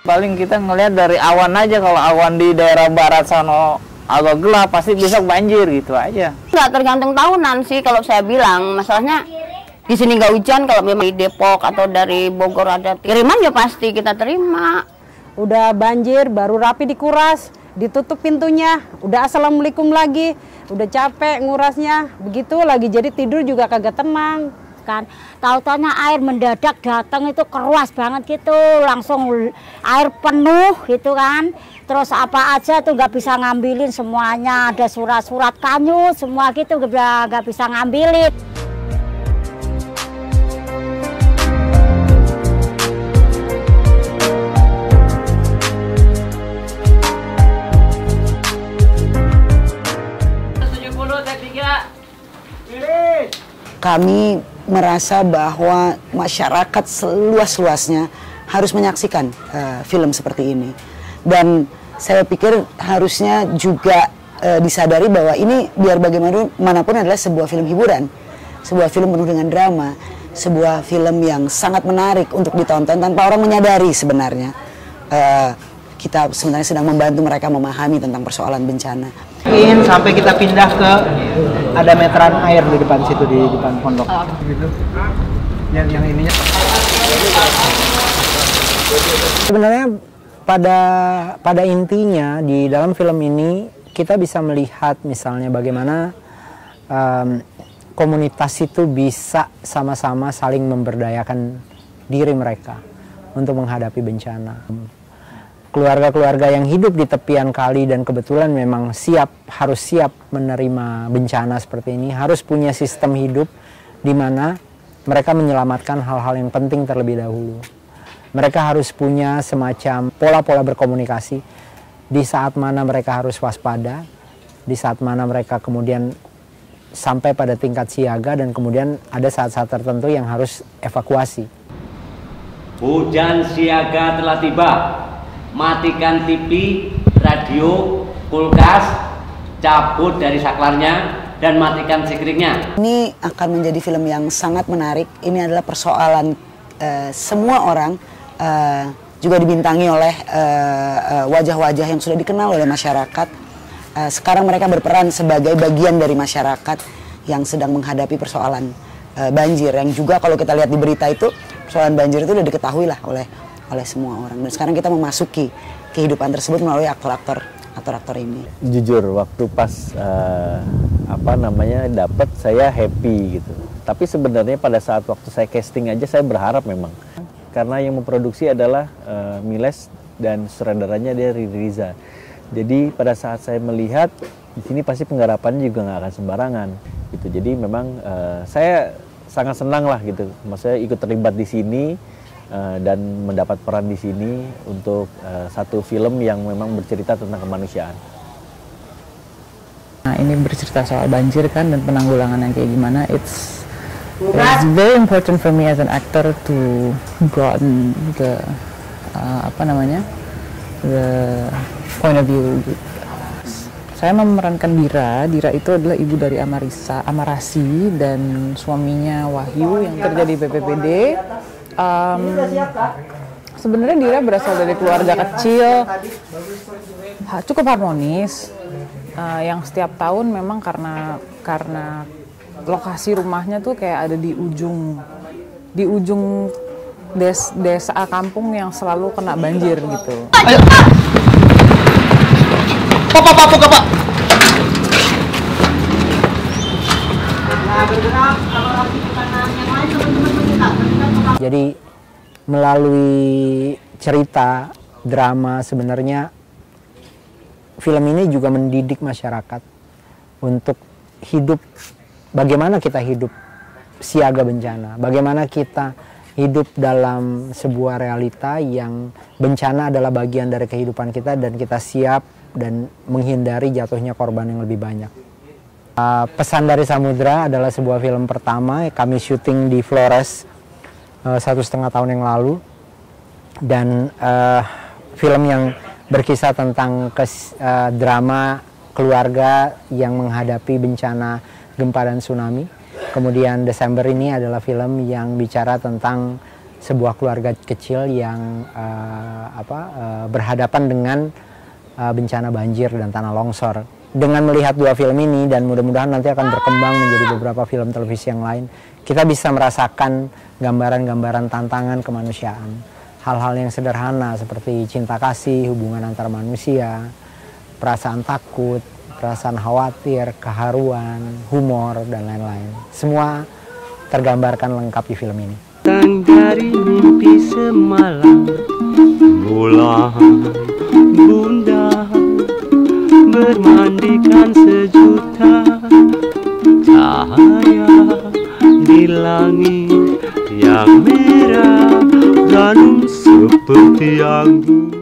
Paling kita ngelihat dari awan aja, kalau awan di daerah barat sana agak gelap pasti besok banjir gitu aja. Nggak tergantung tahunan sih kalau saya bilang, masalahnya di sini nggak hujan, kalau memang di Depok atau dari Bogor ada kiriman ya pasti kita terima. Udah banjir baru rapi dikuras, ditutup pintunya, udah assalamualaikum lagi, udah capek ngurasnya, begitu lagi jadi tidur juga kagak tenang. Kan tahu-taunya air mendadak datang itu keruas banget gitu, langsung air penuh gitu kan, terus apa aja tuh nggak bisa ngambilin semuanya, ada surat-surat kanyut semua gitu nggak bisa ngambilin. Kami merasa bahwa masyarakat seluas-luasnya harus menyaksikan film seperti ini. Dan saya pikir harusnya juga disadari bahwa ini biar bagaimanapun adalah sebuah film hiburan. Sebuah film penuh dengan drama. Sebuah film yang sangat menarik untuk ditonton tanpa orang menyadari sebenarnya. Kita sebenarnya sedang membantu mereka memahami tentang persoalan bencana. Sampai kita pindah ke ada meteran air di depan situ, di depan pondok. Gitu. Yang ininya. Sebenarnya pada intinya di dalam film ini kita bisa melihat misalnya bagaimana komunitas itu bisa sama-sama saling memberdayakan diri mereka untuk menghadapi bencana. Keluarga-keluarga yang hidup di tepian kali dan kebetulan memang harus siap menerima bencana seperti ini, harus punya sistem hidup di mana mereka menyelamatkan hal-hal yang penting terlebih dahulu. Mereka harus punya semacam pola-pola berkomunikasi di saat mana mereka harus waspada, di saat mana mereka kemudian sampai pada tingkat siaga, dan kemudian ada saat-saat tertentu yang harus evakuasi. Hujan siaga telah tiba. Matikan TV, radio, kulkas, cabut dari saklarnya, dan matikan sikringnya. Ini akan menjadi film yang sangat menarik. Ini adalah persoalan semua orang, juga dibintangi oleh wajah-wajah yang sudah dikenal oleh masyarakat. Sekarang mereka berperan sebagai bagian dari masyarakat yang sedang menghadapi persoalan banjir. Yang juga kalau kita lihat di berita itu, persoalan banjir itu sudah diketahui lah oleh semua orang, dan sekarang kita memasuki kehidupan tersebut melalui aktor-aktor ini. Jujur waktu pas dapat, saya happy gitu. Tapi sebenarnya pada saat waktu saya casting aja saya berharap memang, karena yang memproduksi adalah Miles dan sutradaranya dia Riri Riza. Jadi pada saat saya melihat di sini pasti penggarapannya juga nggak akan sembarangan gitu. Jadi memang saya sangat senang lah gitu, maksudnya ikut terlibat di sini. Dan mendapat peran di sini untuk satu film yang memang bercerita tentang kemanusiaan. Nah, ini bercerita soal banjir kan, dan penanggulangan yang kayak gimana. It's very important for me as an actor to broaden the the point of view. Saya memerankan Dira. Dira itu adalah ibu dari Amarasi dan suaminya Wahyu yang kerja di BPBD. Sebenarnya Dira berasal dari keluarga kecil, cukup harmonis, yang setiap tahun memang karena lokasi rumahnya tuh kayak ada di ujung desa kampung yang selalu kena banjir gitu. Ayo. Pak. Jadi melalui cerita drama sebenarnya film ini juga mendidik masyarakat untuk hidup, bagaimana kita hidup siaga bencana, bagaimana kita hidup dalam sebuah realita yang bencana adalah bagian dari kehidupan kita dan kita siap dan menghindari jatuhnya korban yang lebih banyak. Pesan dari Samudra adalah sebuah film pertama, kami syuting di Flores 1,5 tahun yang lalu, dan film yang berkisah tentang drama keluarga yang menghadapi bencana gempa dan tsunami. Kemudian Desember ini adalah film yang bicara tentang sebuah keluarga kecil yang berhadapan dengan bencana banjir dan tanah longsor. Dengan melihat dua film ini, dan mudah-mudahan nanti akan berkembang menjadi beberapa film televisi yang lain, kita bisa merasakan gambaran-gambaran tantangan kemanusiaan. Hal-hal yang sederhana seperti cinta kasih, hubungan antar manusia, perasaan takut, perasaan khawatir, keharuan, humor, dan lain-lain. Semua tergambarkan lengkap di film ini. Dari mimpi semalam, bulan bunda bermandikan sejuta cahaya di langit yang merah, ranum seperti anggur.